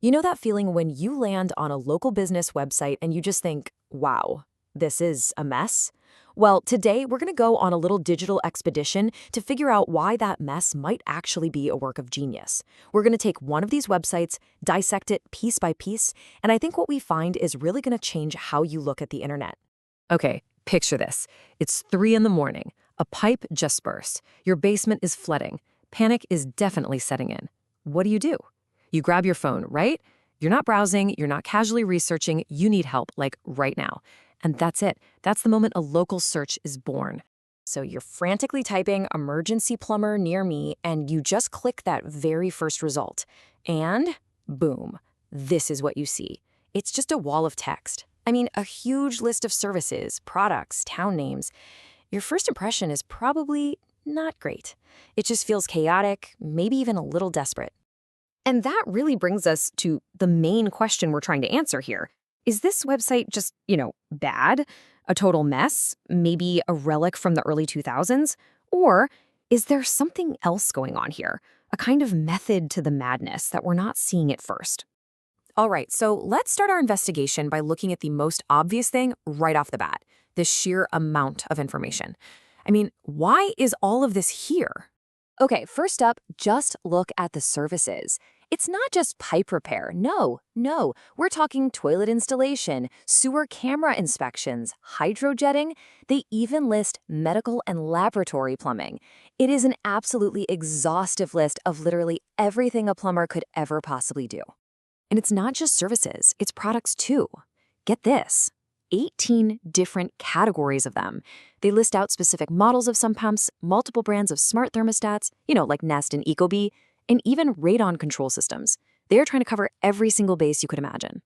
You know that feeling when you land on a local business website and you just think, wow, this is a mess? Well, today we're going to go on a little digital expedition to figure out why that mess might actually be a work of genius. We're going to take one of these websites, dissect it piece by piece, and I think what we find is really going to change how you look at the internet. Okay, picture this. It's 3 in the morning. A pipe just burst. Your basement is flooding. Panic is definitely setting in. What do? You grab your phone, right? You're not browsing, you're not casually researching, you need help, like right now. And that's it. That's the moment a local search is born. So you're frantically typing emergency plumber near me, and you just click that very first result. And boom, this is what you see. It's just a wall of text. I mean, a huge list of services, products, town names. Your first impression is probably not great. It just feels chaotic, maybe even a little desperate. And that really brings us to the main question we're trying to answer here. Is this website just, bad? A total mess? Maybe a relic from the early 2000s? Or is there something else going on here? A kind of method to the madness that we're not seeing at first? All right, so let's start our investigation by looking at the most obvious thing right off the bat, the sheer amount of information. I mean, why is all of this here? Okay, first up, just look at the services. It's not just pipe repair. No. We're talking toilet installation, sewer camera inspections, hydrojetting. They even list medical and laboratory plumbing. It is an absolutely exhaustive list of literally everything a plumber could ever possibly do. And it's not just services, it's products too. Get this. 18 different categories of them. They list out specific models of some pumps, multiple brands of smart thermostats, like Nest and Ecobee, and even radon control systems. They're trying to cover every single base you could imagine.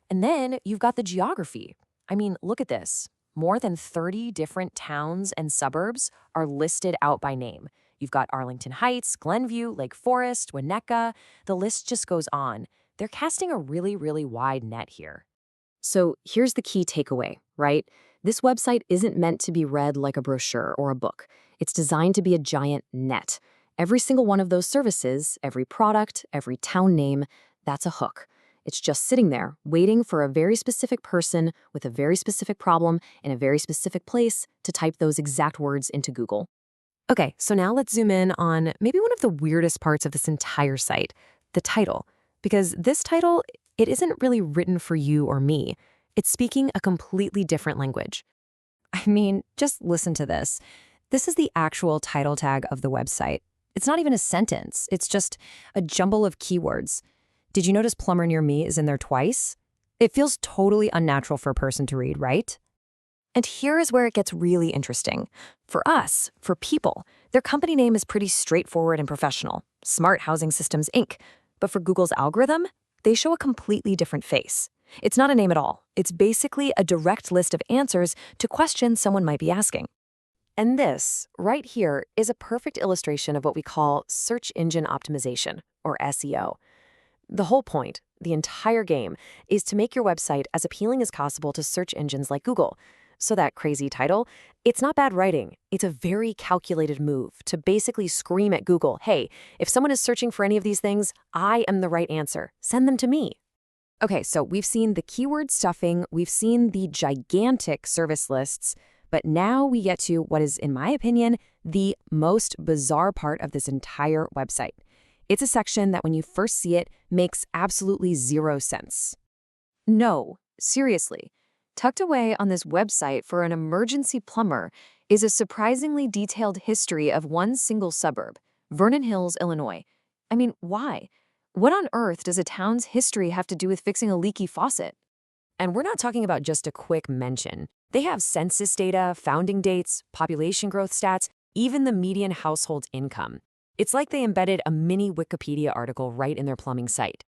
And then you've got the geography. I mean, look at this. More than 30 different towns and suburbs are listed out by name. You've got Arlington Heights, Glenview, Lake Forest, Winnetka. The list just goes on. They're casting a really, really wide net here. So here's the key takeaway, right? This website isn't meant to be read like a brochure or a book. It's designed to be a giant net. Every single one of those services, every product, every town name, that's a hook. It's just sitting there, waiting for a very specific person with a very specific problem in a very specific place to type those exact words into Google. Okay, so now let's zoom in on maybe one of the weirdest parts of this entire site, the title. Because this title, it isn't really written for you or me. It's speaking a completely different language. I mean, just listen to this. This is the actual title tag of the website. It's not even a sentence. It's just a jumble of keywords. Did you notice plumber near me is in there twice? It feels totally unnatural for a person to read, right? And here is where it gets really interesting. For us, for people, their company name is pretty straightforward and professional, Smart Housing Systems, Inc. But for Google's algorithm, they show a completely different face. It's not a name at all. It's basically a direct list of answers to questions someone might be asking. And this, right here, is a perfect illustration of what we call search engine optimization, or SEO. The whole point, the entire game, is to make your website as appealing as possible to search engines like Google. So that crazy title, it's not bad writing. It's a very calculated move to basically scream at Google, hey, if someone is searching for any of these things, I am the right answer. Send them to me. Okay, so we've seen the keyword stuffing, we've seen the gigantic service lists, but now we get to what is, in my opinion, the most bizarre part of this entire website. It's a section that when you first see it makes absolutely zero sense. No, seriously. Tucked away on this website for an emergency plumber is a surprisingly detailed history of one single suburb, Vernon Hills, Illinois. I mean, why? What on earth does a town's history have to do with fixing a leaky faucet? And we're not talking about just a quick mention. They have census data, founding dates, population growth stats, even the median household income. It's like they embedded a mini Wikipedia article right in their plumbing site.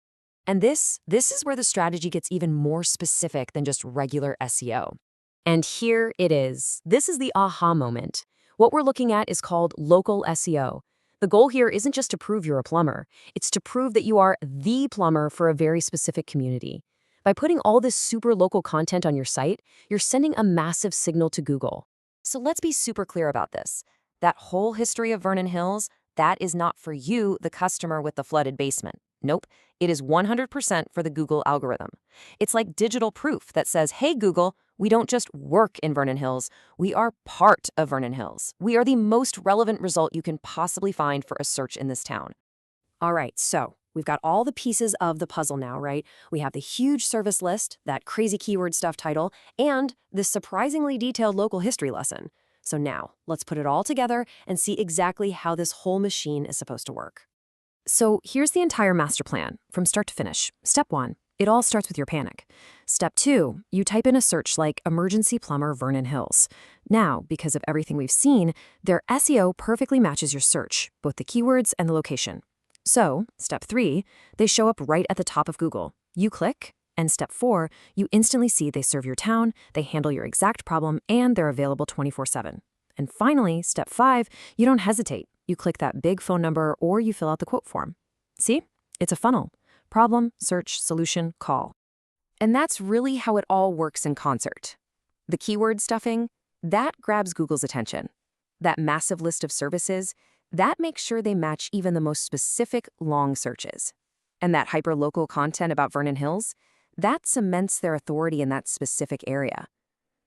And this is where the strategy gets even more specific than just regular SEO. And here it is. This is the aha moment. What we're looking at is called local SEO. The goal here isn't just to prove you're a plumber. It's to prove that you are the plumber for a very specific community. By putting all this super local content on your site, you're sending a massive signal to Google. So let's be super clear about this. That whole history of Vernon Hills, that is not for you, the customer with the flooded basement. Nope, it is 100% for the Google algorithm. It's like digital proof that says, hey, Google, we don't just work in Vernon Hills, we are part of Vernon Hills. We are the most relevant result you can possibly find for a search in this town. All right, so we've got all the pieces of the puzzle now, right? We have the huge service list, that crazy keyword stuff title, and this surprisingly detailed local history lesson. So now, let's put it all together and see exactly how this whole machine is supposed to work. So here's the entire master plan, from start to finish. Step 1, it all starts with your panic. Step 2, you type in a search like emergency plumber Vernon Hills. Now, because of everything we've seen, their SEO perfectly matches your search, both the keywords and the location. So, step 3, they show up right at the top of Google. You click, and step 4, you instantly see they serve your town, they handle your exact problem, and they're available 24/7. And finally, step 5, you don't hesitate. You click that big phone number or you fill out the quote form. See? It's a funnel. Problem, search, solution, call. And that's really how it all works in concert. The keyword stuffing, that grabs Google's attention. That massive list of services, that makes sure they match even the most specific long searches. And that hyperlocal content about Vernon Hills, that cements their authority in that specific area.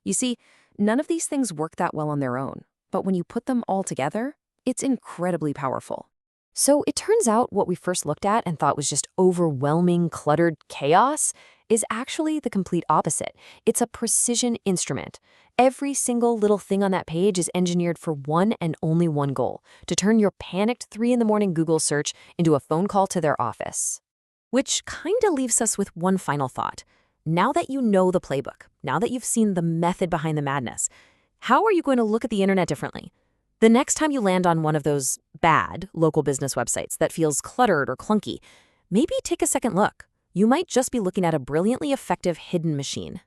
You see, none of these things work that well on their own, but when you put them all together, it's incredibly powerful. So it turns out what we first looked at and thought was just overwhelming, cluttered chaos is actually the complete opposite. It's a precision instrument. Every single little thing on that page is engineered for one and only one goal, to turn your panicked 3 a.m. Google search into a phone call to their office. Which kinda leaves us with one final thought. Now that you know the playbook, now that you've seen the method behind the madness, how are you going to look at the internet differently? The next time you land on one of those bad local business websites that feels cluttered or clunky, maybe take a second look. You might just be looking at a brilliantly effective hidden machine.